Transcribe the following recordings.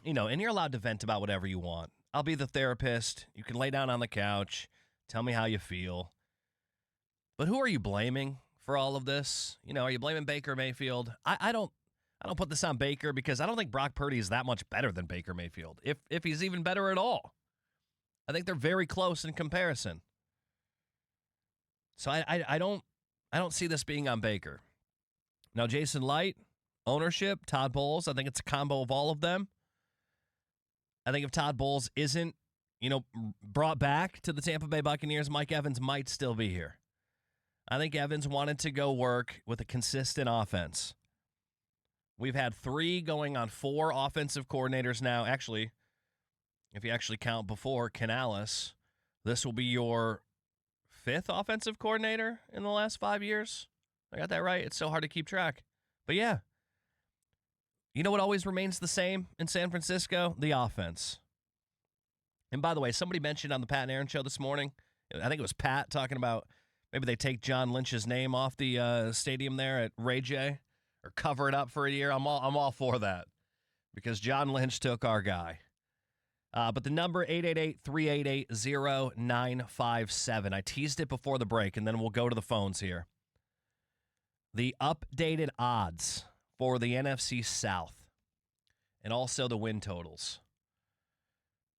and you're allowed to vent about whatever you want. I'll be the therapist. You can lay down on the couch, tell me how you feel. But who are you blaming for all of this? Are you blaming Baker Mayfield? I don't put this on Baker because I don't think Brock Purdy is that much better than Baker Mayfield, if he's even better at all. I think they're very close in comparison. So I don't see this being on Baker. Now, Jason Licht, ownership, Todd Bowles, I think it's a combo of all of them. I think if Todd Bowles isn't, brought back to the Tampa Bay Buccaneers, Mike Evans might still be here. I think Evans wanted to go work with a consistent offense. We've had 3 going on 4 offensive coordinators now. Actually, if you actually count before Canales, this will be your 5th offensive coordinator in the last 5 years. I got that right? It's so hard to keep track. But yeah. You know what always remains the same in San Francisco? The offense. And by the way, somebody mentioned on the Pat and Aaron show this morning, I think it was Pat talking about maybe they take John Lynch's name off the stadium there at Ray J or cover it up for a year. I'm all for that because John Lynch took our guy. But the number 888-388-0957. I teased it before the break, and then we'll go to the phones here. The updated odds for the NFC South and also the win totals.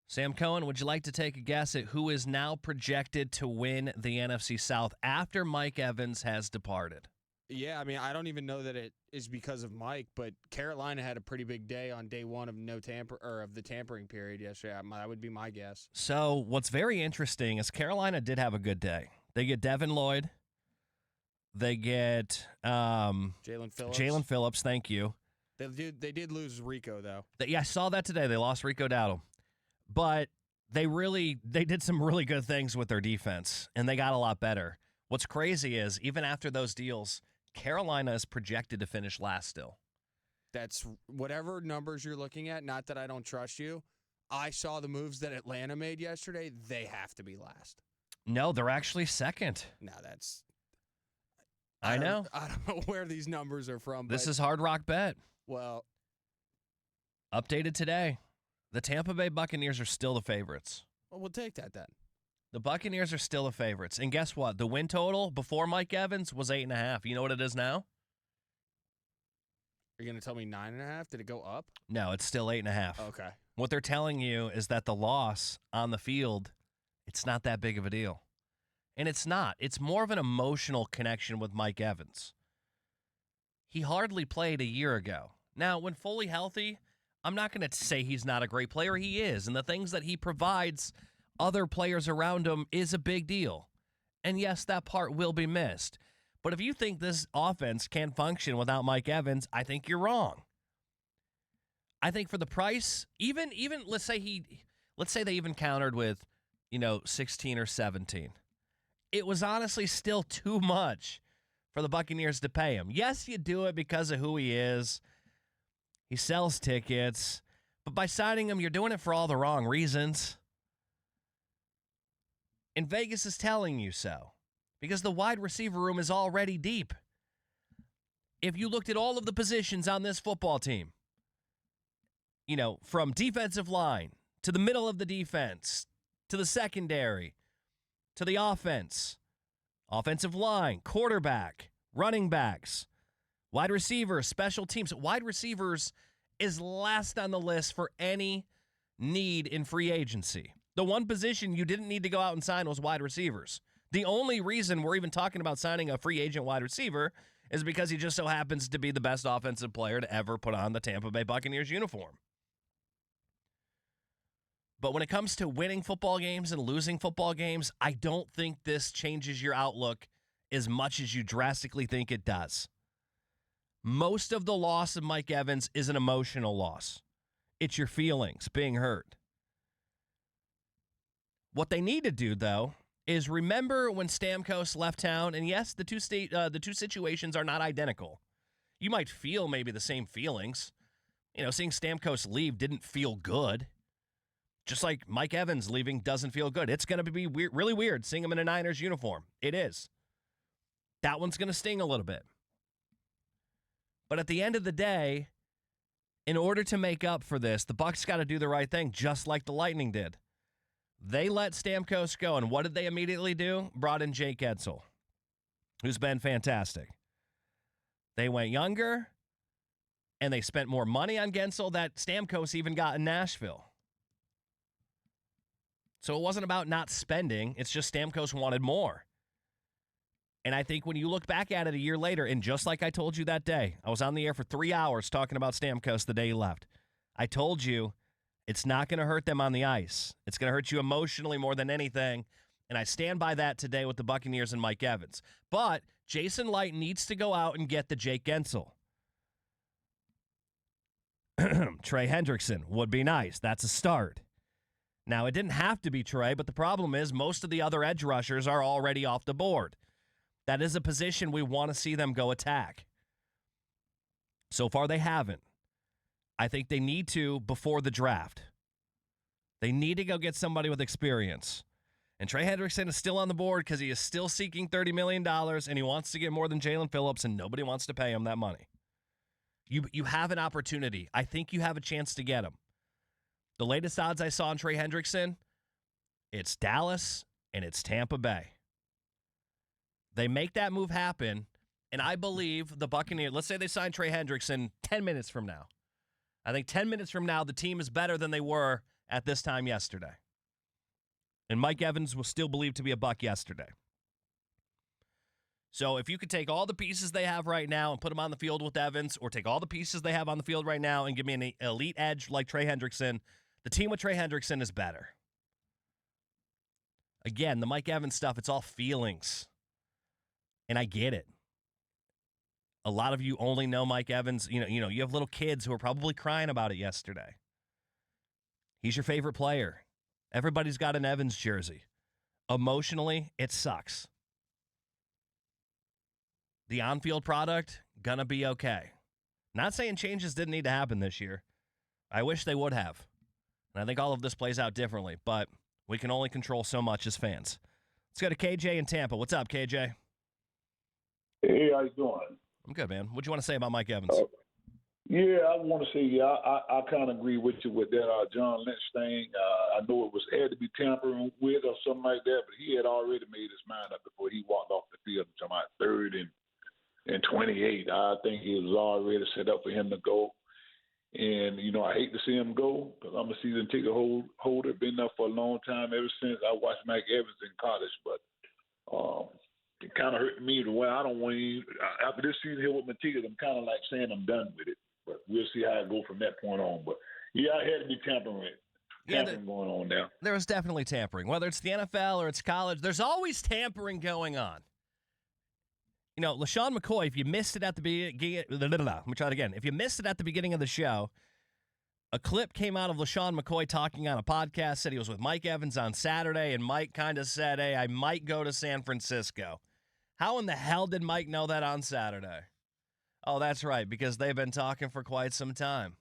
Sam Cohen, would you like to take a guess at who is now projected to win the NFC South after Mike Evans has departed? Yeah, I mean, I don't even know that it is because of Mike, but Carolina had a pretty big day on day 1 of the tampering period yesterday. That would be my guess. So what's very interesting is Carolina did have a good day. They get Devin Lloyd. They get Jalen Phillips, thank you. They did lose Rico, though. Yeah, I saw that today. They lost Rico Dowdle. But they did some really good things with their defense, and they got a lot better. What's crazy is, even after those deals, Carolina is projected to finish last still. That's whatever numbers you're looking at, not that I don't trust you. I saw the moves that Atlanta made yesterday. They have to be last. No, they're actually second. No, that's... I know. I don't know where these numbers are from. This is Hard Rock Bet. Well... Updated today. The Tampa Bay Buccaneers are still the favorites. Well, we'll take that then. The Buccaneers are still the favorites. And guess what? The win total before Mike Evans was 8.5. You know what it is now? Are you going to tell me 9.5? Did it go up? No, it's still 8.5. Okay. What they're telling you is that the loss on the field, it's not that big of a deal. And it's not. It's more of an emotional connection with Mike Evans. He hardly played a year ago. Now, when fully healthy, I'm not going to say he's not a great player. He is. And the things that he provides other players around him is a big deal. And yes, that part will be missed. But if you think this offense can function without Mike Evans, I think you're wrong. I think for the price, even let's say they even countered with, 16 or 17. It was honestly still too much for the Buccaneers to pay him. Yes, you do it because of who he is. He sells tickets. But by signing him, you're doing it for all the wrong reasons. And Vegas is telling you so. Because the wide receiver room is already deep. If you looked at all of the positions on this football team, from defensive line to the middle of the defense, to the secondary, to the offense, offensive line, quarterback, running backs, wide receivers, special teams. Wide receivers is last on the list for any need in free agency. The one position you didn't need to go out and sign was wide receivers. The only reason we're even talking about signing a free agent wide receiver is because he just so happens to be the best offensive player to ever put on the Tampa Bay Buccaneers uniform. But when it comes to winning football games and losing football games, I don't think this changes your outlook as much as you drastically think it does. Most of the loss of Mike Evans is an emotional loss. It's your feelings being hurt. What they need to do, though, is remember when Stamkos left town, and yes, the two situations are not identical. You might feel maybe the same feelings. Seeing Stamkos leave didn't feel good. Just like Mike Evans leaving doesn't feel good. It's going to be weird, really weird seeing him in a Niners uniform. It is. That one's going to sting a little bit. But at the end of the day, In order to make up for this, the Bucs got to do the right thing, just like the Lightning did. They let Stamkos go, and what did they immediately do? Brought in Jake Edsel, who's been fantastic. They went younger, and they spent more money on Gensel that Stamkos even got in Nashville. So it wasn't about not spending. It's just Stamkos wanted more. And I think when you look back at it a year later, and just like I told you that day, I was on the air for 3 hours talking about Stamkos the day he left. I told you it's not going to hurt them on the ice. It's going to hurt you emotionally more than anything. And I stand by that today with the Buccaneers and Mike Evans. But Jason Licht needs to go out and get the Jake Gensel. Trey Hendrickson would be nice. That's a start. Now, it didn't have to be Trey, but the problem is most of the other edge rushers are already off the board. That is a position we want to see them go attack. So far, they haven't. I think they need to before the draft. They need to go get somebody with experience. And Trey Hendrickson is still on the board because he is still seeking $30 million, and he wants to get more than Jalen Phillips, and nobody wants to pay him that money. You have an opportunity. I think you have a chance to get him. The latest odds I saw on Trey Hendrickson, it's Dallas and it's Tampa Bay. They make that move happen, and I believe the Buccaneers, let's say they sign Trey Hendrickson 10 minutes from now. I think 10 minutes from now, the team is better than they were at this time yesterday. And Mike Evans was still believed to be a Buck yesterday. So if you could take all the pieces they have right now and put them on the field with Evans, or take all the pieces they have on the field right now and give me an elite edge like Trey Hendrickson, the team with Trey Hendrickson is better. Again, the Mike Evans stuff, it's all feelings. And I get it. A lot of you only know Mike Evans. You have little kids who are probably crying about it yesterday. He's your favorite player. Everybody's got an Evans jersey. Emotionally, it sucks. The on-field product, gonna be okay. Not saying changes didn't need to happen this year. I wish they would have. And I think all of this plays out differently, but we can only control so much as fans. Let's go to KJ in Tampa. What's up, KJ? Hey, how you doing? I'm good, man. What do you want to say about Mike Evans? Yeah, I want to say, I kind of agree with you with that John Lynch thing. I know it had to be tampering with or something like that, but he had already made his mind up before he walked off the field. I'm talking about 3rd and 28. I think it was already set up for him to go. And, I hate to see him go because I'm a season ticket holder. Been there for a long time ever since I watched Mike Evans in college. But it kind of hurt me the way I don't want to. After this season here with my tickets, I'm kind of like saying I'm done with it. But we'll see how it go from that point on. But, yeah, I had to be tampering going on now. There was definitely tampering. Whether it's the NFL or it's college, there's always tampering going on. LaShawn McCoy, if you missed it at the beginning, let me try it again. If you missed it at the beginning of the show, a clip came out of LaShawn McCoy talking on a podcast, said he was with Mike Evans on Saturday, and Mike kind of said, hey, I might go to San Francisco. How in the hell did Mike know that on Saturday? Oh, that's right, because they've been talking for quite some time.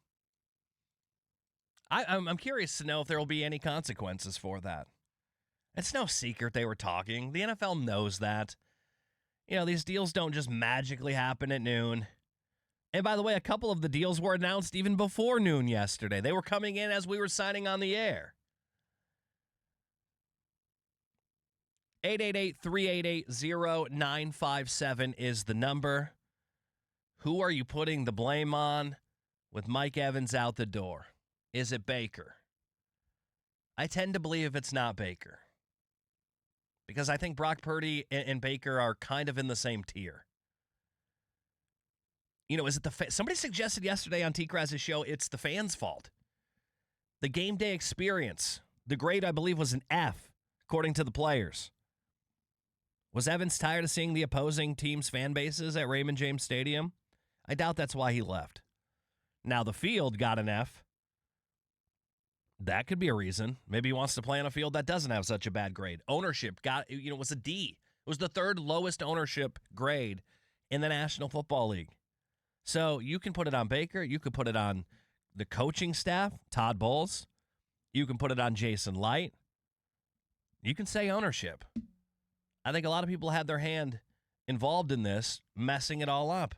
I'm curious to know if there will be any consequences for that. It's no secret they were talking. The NFL knows that. These deals don't just magically happen at noon. And by the way, a couple of the deals were announced even before noon yesterday. They were coming in as we were signing on the air. 888-388-0957 is the number. Who are you putting the blame on with Mike Evans out the door? Is it Baker? I tend to believe it's not Baker. Because I think Brock Purdy and Baker are kind of in the same tier. Is it somebody suggested yesterday on T-Kraz's show, it's the fans' fault. The game day experience, the grade I believe was an F, according to the players. Was Evans tired of seeing the opposing team's fan bases at Raymond James Stadium? I doubt that's why he left. Now the field got an F. That could be a reason. Maybe he wants to play on a field that doesn't have such a bad grade. Ownership was a D. It was the 3rd lowest ownership grade in the National Football League. So you can put it on Baker. You could put it on the coaching staff, Todd Bowles. You can put it on Jason Licht. You can say ownership. I think a lot of people had their hand involved in this, messing it all up.